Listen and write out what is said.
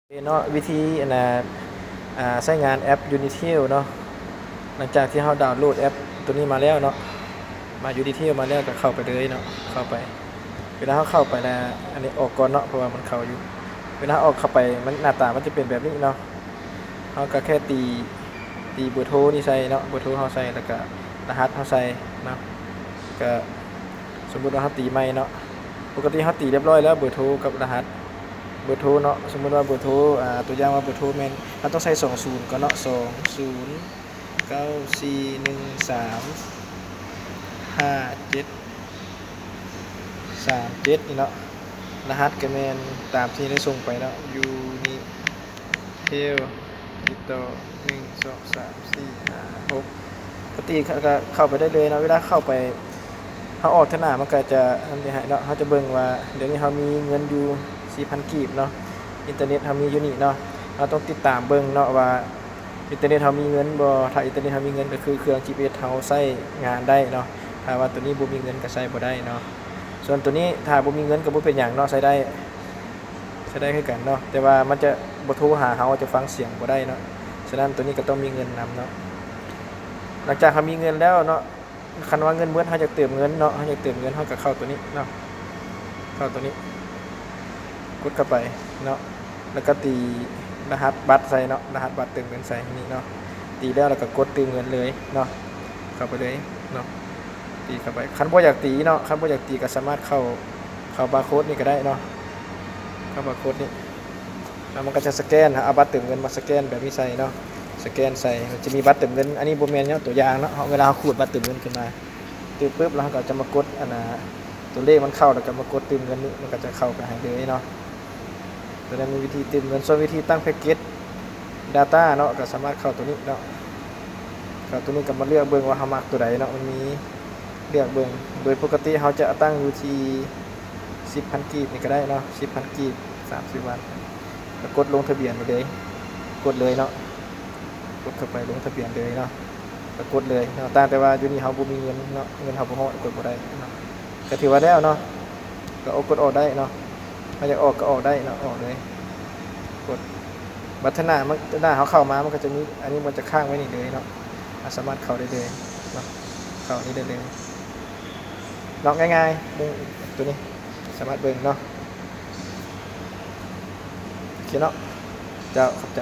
เนาะวิธีใช้งานแอป Unity เนาะหลังจากที่เราดาวน์โหลดแอปตัวนี้มาแล้วเนาะมา Unity มาแล้วก็เข้าไปเลยเนาะเข้าไปเวลาเราเข้าไปแล้วอันนี้ออกก่อนเนาะเพราะว่ามันเข้าอยู่เวลาออกเข้าไปมันหน้าตามันจะเป็นแบบนี้เนาะเราก็แค่ตีเบอร์โทรนี่ใส่เนาะเบอร์โทรเราใส่แล้วก็รหัสเราใส่เนาะก็สมมุติว่าเราตีใหม่เนาะปกติเราตีเรียบร้อยแล้วเบอร์โทรกับรหัสเบอร์โทรเนาะสมมุติว่าเบอร์โทรตัวอย่างว่าเบอร์โทรแม่นเราต้องใส่20ก่อนเนาะ2094141573นี่เนาะรหัสก็แม่นตามที่ได้ส่งไปเนาะ Unitel ติดต่อ1 2 3 4 5 6ปกติก็เข้าไปได้เลยเนาะเวลาเข้าไปเขาออกทางหน้ามันก็จะอันนี้ให้เนาะเขาจะเบิ่งว่าเดี๋ยวนี้เขามีเงินอยู่ 4,000 กีบเนาะอินเทอร์เน็ตเขามีอยู่นี่เนาะเราต้องติดตามเบิ่งเนาะว่าอินเทอร์เน็ตเขามีเงินบ่ถ้าอินเทอร์เน็ตเขามีเงินก็คือเครื่อง GPS เขาใช้งานได้เนาะถ้าว่าตัวนี้บ่มีเงินก็ใช้บ่ได้เนาะส่วนตัวนี้ถ้าบ่มีเงินก็บ่เป็นหยังเนาะใช้ได้คือกันเนาะแต่ว่ามันจะบ่โทรหาเขาจะฟังเสียงบ่ได้เนาะฉะนั้นตัวนี้ก็ต้องมีเงินนำเนาะหลังจากเขามีเงินแล้วเนาะคันว่าเงินเบิดเขาจะเติมเงินเนาะเขาจะเติมเงินเขาก็เข้าตัวนี้เนาะเข้าตัวนี้กดเข้าไปเนาะแล้วก็ตีรหัสบัตรใส่เนาะรหัสบัตรเติมเงินใส่นี่เนาะตีแล้วก็กดเติมเงินเลยเนาะเข้าไปเลยเนาะตีเข้าไปคันบ่อยากตีเนาะคันบ่อยากตีก็สามารถเข้าบาร์โค้ดนี่ก็ได้เนาะเข้าบาร์โค้ดนี่แล้วมันก็จะสแกนเอาบัตรเติมเงินมาสแกนแบบนี้ใส่เนาะสแกนใส่มันจะมีบัตรเติมเงินอันนี้บ่แม่นเนาะตัวอย่างเนาะเวลาเราขูดบัตรเติมเงินขึ้นมาตึ๊บปึ๊บแล้วเราก็จะมากดตัวเลขมันเข้าแล้วก็มากดเติมเงินนี่มันก็จะเข้าไปให้เลยเนาะตัวนั้นมีวิธีเติมเงินส่วนวิธีตั้งแพ็กเกจ Data เนาะก็สามารถเข้าตัวนี้เนาะเข้าตัวนี้ก็มาเลือกเบิ่งว่าเฮามักตัวใดเนาะมันมีเลือกเบิ่งโดยปกติเฮาจะตั้งอยู่ที่ 10,000 กีบนี่ก็ได้เนาะ 10,000 กีบ30 วันแล้วกดลงทะเบียนไปเลยกดเลยเนาะกดเข้าไปลงทะเบียนเลยเนาะแล้วกดเลยเนาะแต่ว่าอยู่นี่เฮาบ่มีเงินเนาะเงินเฮาบ่ฮอดกดบ่ได้เนาะก็ถือว่าแล้วเนาะก็กดออกได้เนาะถ้าอยากออกก็ออกได้เนาะออกเลยกดบัตรหน้ามันหน้าเขาเข้ามามันก็จะมีอันนี้มันจะค้างไว้นี่เลยเนาะสามารถเข้าได้เลยเนาะเข้านี้ได้เลยลองง่ายๆเบิ่งตัวนี้สามารถเบิ่งเนาะโอเคเนาะเจ้าขอบใจ